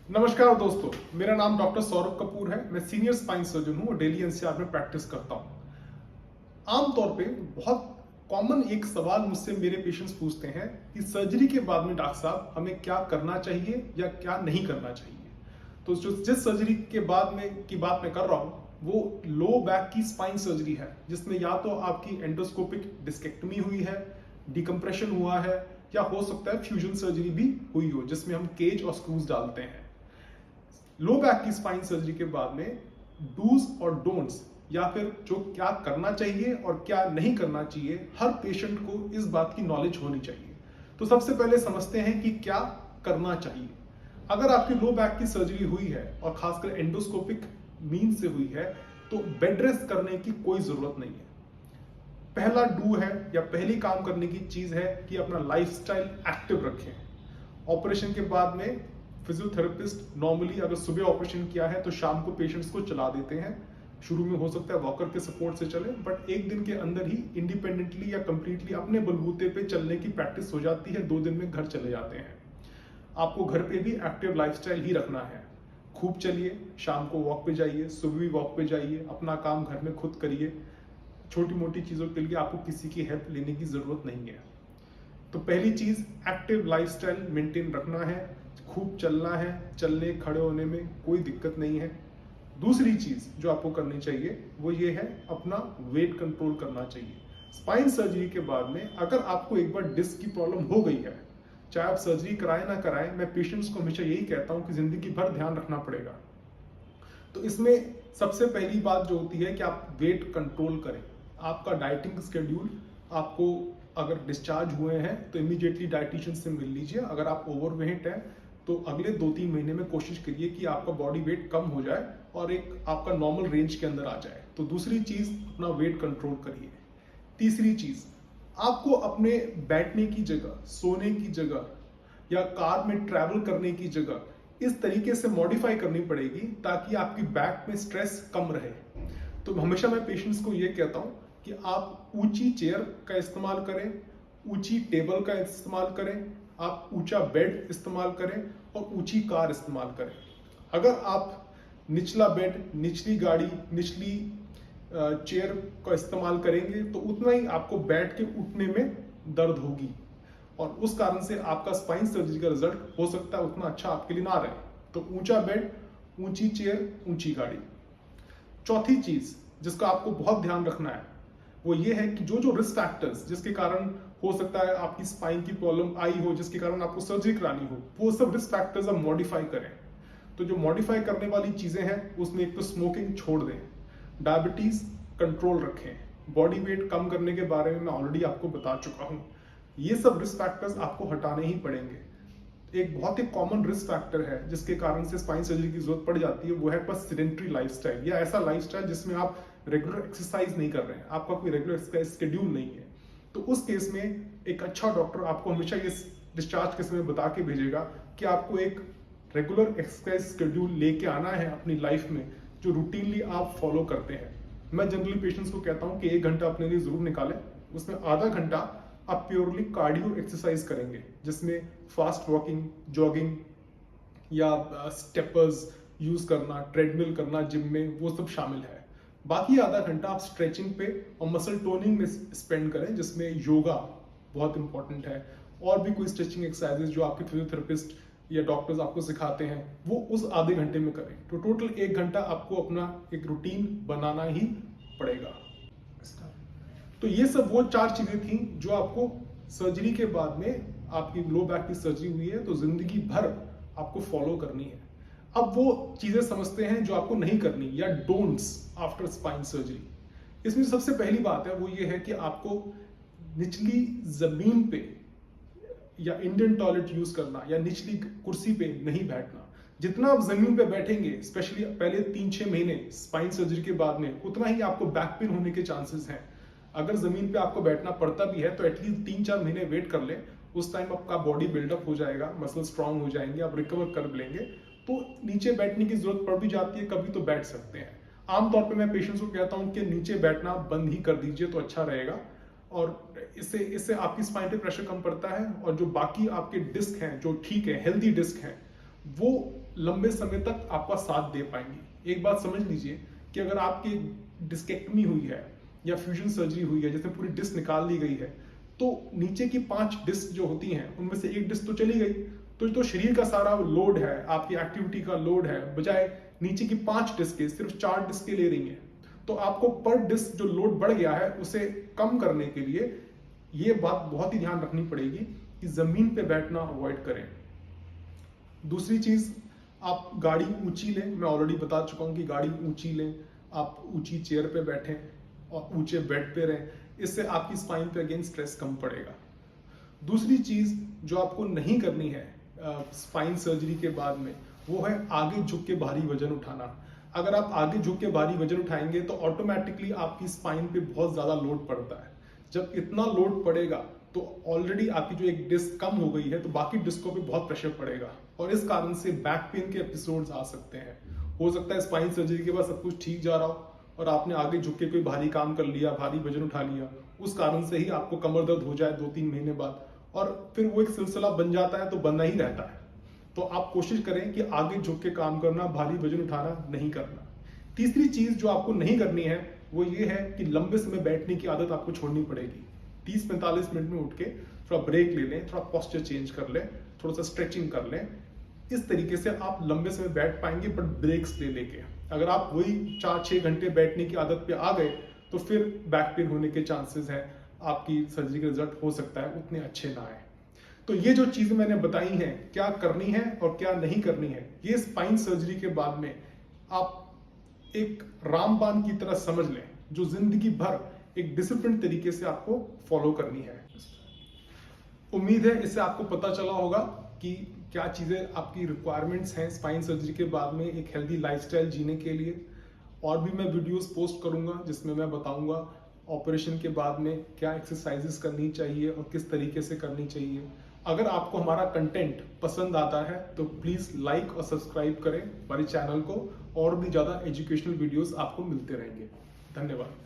नमस्कार दोस्तों, मेरा नाम डॉक्टर सौरभ कपूर है। मैं सीनियर स्पाइन सर्जन हूँ और डेली एनसीआर में प्रैक्टिस करता हूँ। आमतौर पे बहुत कॉमन एक सवाल मुझसे मेरे पेशेंट्स पूछते हैं कि सर्जरी के बाद में डॉक्टर साहब हमें क्या करना चाहिए या क्या नहीं करना चाहिए। तो जो जिस सर्जरी के बाद में की बात मैं कर रहा हूँ वो लो बैक की स्पाइन सर्जरी है, जिसमें या तो आपकी एंडोस्कोपिक डिस्केक्टमी हुई है, डिकम्प्रेशन हुआ है, या हो सकता है फ्यूजन सर्जरी भी हुई हो जिसमें हम केज और स्क्रूज डालते हैं। लो बैक की स्पाइन सर्जरी के बाद में डूज और डोंट्स या फिर जो क्या करना चाहिए और क्या नहीं करना चाहिए, हर पेशेंट को इस बात की नॉलेज होनी चाहिए। तो सबसे पहले समझते हैं कि क्या करना चाहिए। अगर आपकी लो बैक की सर्जरी हुई है और खासकर एंडोस्कोपिक मीन से हुई है तो बेड रेस्ट करने की कोई जरूरत नहीं है। पहला डू है या पहली काम करने की चीज है कि अपना लाइफस्टाइल एक्टिव रखें। ऑपरेशन के बाद में फिजियोथेरेपिस्ट नॉर्मली अगर सुबह ऑपरेशन किया है तो शाम को पेशेंट्स को चला देते हैं। शुरू में हो सकता है वॉकर के सपोर्ट से चले, बट एक दिन के अंदर ही इंडिपेंडेंटली या कंप्लीटली अपने बलबूते पे चलने की प्रैक्टिस हो जाती है। 2 दिन में घर चले जाते हैं। आपको घर पे भी एक्टिव लाइफस्टाइल ही रखना है। खूब चलिए, शाम को वॉक पे जाइए, सुबह भी वॉक पे जाइए, अपना काम घर में खुद करिए। छोटी मोटी चीजों के लिए आपको किसी की हेल्प लेने की जरूरत नहीं है। तो पहली चीज एक्टिव लाइफस्टाइल मेंटेन रखना है। खूब चलना है, चलने खड़े होने में कोई दिक्कत नहीं है। दूसरी चीज जो आपको करनी चाहिए वो ये है, अपना वेट कंट्रोल करना चाहिए। स्पाइन सर्जरी के बाद में अगर आपको एक बार डिस्क की प्रॉब्लम हो गई है, चाहे आप सर्जरी कराए ना कराए, मैं पेशेंट्स को हमेशा यही कहता हूं कि जिंदगी भर ध्यान रखना पड़ेगा। तो इसमें सबसे पहली बात जो होती है कि आप वेट कंट्रोल करें। आपका डाइटिंग स्केड्यूल, आपको अगर डिस्चार्ज हुए हैं तो इमीडिएटली डाइटिशियन से मिल लीजिए। अगर आप ओवरवेट हैं तो अगले 2-3 महीने में कोशिश करिए कि आपका बॉडी वेट कम हो जाए और एक आपका नॉर्मल रेंज के अंदर आ जाए। तो दूसरी चीज, अपना वेट कंट्रोल करिए। तीसरी चीज, आपको अपने बैठने की जगह, सोने की जगह या कार में ट्रैवल करने की जगह इस तरीके से मॉडिफाई करनी पड़ेगी ताकि आपकी बैक में स्ट्रेस कम रहे। तो हमेशा मैं पेशेंट्स को ये कहता हूं कि आप ऊंची चेयर का इस्तेमाल करें, ऊंची टेबल का इस्तेमाल करें, आप ऊंचा बेड इस्तेमाल करें और ऊंची कार इस्तेमाल करें। अगर आप निचला बेड, निचली गाड़ी, निचली चेयर का इस्तेमाल करेंगे तो उतना ही आपको बैठ के उठने में दर्द होगी और उस कारण से आपका स्पाइन सर्जरी का रिजल्ट हो सकता है उतना अच्छा आपके लिए ना रहे। तो ऊंचा बेड, ऊंची चेयर, ऊंची गाड़ी। चौथी चीज जिसका आपको बहुत ध्यान रखना है वो ये है कि जो जो रिस्क फैक्टर्स जिसके कारण हो सकता है आपकी स्पाइन की प्रॉब्लम आई हो, जिसके कारण आपको सर्जरी करानी हो, वो सब रिस्क फैक्टर्स आप मॉडिफाई करें। तो जो मॉडिफाई करने वाली चीजें हैं उसमें एक तो स्मोकिंग छोड़ दें, डायबिटीज कंट्रोल रखें, बॉडी वेट कम करने के बारे में मैं ऑलरेडी आपको बता चुका हूं। ये सब रिस्क फैक्टर्स आपको हटाने ही पड़ेंगे। एक बहुत ही कॉमन रिस्क फैक्टर है जिसके कारण से स्पाइन सर्जरी की जरूरत पड़ जाती है, वो है बस सेडेंटरी लाइफस्टाइल या ऐसा लाइफस्टाइल जिसमें आप रेगुलर एक्सरसाइज नहीं कर रहे हैं, आपका कोई रेगुलर एक्सरसाइज शेड्यूल नहीं है। तो उस केस में एक अच्छा डॉक्टर आपको हमेशा ये डिस्चार्ज के समय बता के भेजेगा कि आपको एक रेगुलर एक्सरसाइज शेड्यूल लेके आना है अपनी लाइफ में जो रूटीनली आप फॉलो करते हैं। मैं जनरली पेशेंट्स को कहता हूं कि 1 घंटा अपने लिए जरूर निकालें, उसमें आधा घंटा आप प्योरली कार्डियो एक्सरसाइज करेंगे जिसमें फास्ट वॉकिंग, जॉगिंग या स्टेपर्स यूज करना, ट्रेडमिल करना जिम में, वो सब शामिल है। बाकी आधा घंटा आप स्ट्रेचिंग पे और मसल टोनिंग में स्पेंड करें जिसमें योगा बहुत इंपॉर्टेंट है और भी कोई स्ट्रेचिंग एक्सरसाइजेज जो आपके फिजियोथेरेपिस्ट या डॉक्टर्स आपको सिखाते हैं वो उस आधे घंटे में करें। तो टोटल 1 घंटा आपको अपना एक रूटीन बनाना ही पड़ेगा। तो ये सब वो 4 चीजें थी जो आपको सर्जरी के बाद में, आपकी लो बैक की सर्जरी हुई है तो जिंदगी भर आपको फॉलो करनी है। अब वो चीजें समझते हैं जो आपको नहीं करनी या डोंट्स आफ्टर स्पाइन सर्जरी। इसमें सबसे पहली बात है वो ये है कि आपको निचली जमीन पे या इंडियन टॉयलेट यूज करना या निचली कुर्सी पे नहीं बैठना। जितना आप जमीन पे बैठेंगे, स्पेशली पहले 3-6 महीने स्पाइन सर्जरी के बाद में, उतना ही आपको बैक पेन होने के चांसेस हैं। अगर जमीन पे आपको बैठना पड़ता भी है तो एटलीस्ट 3-4 महीने वेट कर लें, उस टाइम आपका बॉडी बिल्डअप हो जाएगा, मसल स्ट्रांग हो जाएंगे, आप रिकवर कर लेंगे। तो नीचे बैठने की जरूरत पड़ भी जाती है कभी तो बैठ सकते हैं। आमतौर पे मैं पेशेंट्स को कहता हूं कि नीचे बैठना बंद ही कर दीजिए तो अच्छा रहेगा और इससे इससे आपकी स्पाइन पे प्रेशर कम पड़ता है और जो बाकी आपके डिस्क हैं जो ठीक है, हेल्दी डिस्क हैं, वो लंबे समय तक आपका साथ दे पाएंगी। एक बात समझ लीजिए कि अगर आपकी डिस्केक्टमी हुई है या फ्यूजन सर्जरी हुई है, जिसमें पूरी डिस्क निकाल ली गई है, तो नीचे की 5 डिस्क जो होती हैं उनमें से एक डिस्क तो चली गई, तो शरीर का सारा लोड है, आपकी एक्टिविटी का लोड है, बजाय नीचे की 5 डिस्क के सिर्फ 4 डिस्क ले रही हैं। तो आपको पर डिस्क जो लोड बढ़ गया है उसे कम करने के लिए ये बात बहुत ही ध्यान रखनी पड़ेगी कि जमीन पे बैठना अवॉइड करें। दूसरी चीज, आप गाड़ी ऊंची लें। मैं ऑलरेडी बता चुका हूं कि गाड़ी ऊंची लें, आप ऊंची चेयर पे बैठें और ऊंचे बेड पे रहें, इससे आपकी स्पाइन पे अगेन स्ट्रेस कम पड़ेगा। दूसरी चीज जो आपको नहीं करनी है स्पाइन सर्जरी के बाद में, वो है आगे झुक के भारी वजन उठाना। अगर आप आगे झुक के भारी वजन उठाएंगे तो ऑटोमेटिकली आपकी स्पाइन पे बहुत ज्यादा लोड पड़ता है। जब इतना लोड पड़ेगा तो ऑलरेडी आपकी जो एक डिस्क कम हो गई है, तो बाकी डिस्कों पे बहुत प्रेशर पड़ेगा और इस कारण से बैक पेन के एपिसोड्स आ सकते हैं। हो सकता है स्पाइन सर्जरी के बाद सब कुछ ठीक जा रहा हो और आपने आगे झुक के कोई भारी काम कर लिया, भारी वजन उठा लिया, उस कारण से ही आपको कमर दर्द हो जाए 2-3 महीने बाद, और फिर वो एक सिलसिला बन जाता है, तो बनना ही रहता है। तो आप कोशिश करें कि आगे झुक के काम करना, भारी वजन उठाना नहीं करना। तीसरी चीज जो आपको नहीं करनी है वो ये है कि लंबे समय बैठने की आदत आपको छोड़नी पड़ेगी। 30-45 मिनट में उठ के थोड़ा ब्रेक ले लें, थोड़ा पोस्चर चेंज कर लें, थोड़ा सा स्ट्रेचिंग कर लें। इस तरीके से आप लंबे समय बैठ पाएंगे, बट ब्रेक्स ले लेके। अगर आप वही 4-6 घंटे बैठने की आदत पे आ गए तो फिर बैक पेन होने के चांसेस हैं, आपकी सर्जरी का रिजल्ट हो सकता है उतने अच्छे ना आए। तो ये जो चीजें मैंने बताई हैं, क्या करनी है और क्या नहीं करनी है, ये स्पाइन सर्जरी के बाद में आप एक रामबाण की तरह समझ लें, जो जिंदगी भर एक डिसिप्लिन तरीके से आपको फॉलो करनी है। उम्मीद है इससे आपको पता चला होगा कि क्या चीजें आपकी रिक्वायरमेंट्स हैं स्पाइन सर्जरी के बाद में एक हेल्दी लाइफस्टाइल जीने के लिए। और भी मैं वीडियोस पोस्ट करूंगा जिसमें मैं बताऊंगा ऑपरेशन के बाद में क्या एक्सरसाइजेस करनी चाहिए और किस तरीके से करनी चाहिए। अगर आपको हमारा कंटेंट पसंद आता है तो प्लीज लाइक और सब्सक्राइब करें हमारे चैनल को, और भी ज्यादा एजुकेशनल वीडियोस आपको मिलते रहेंगे। धन्यवाद।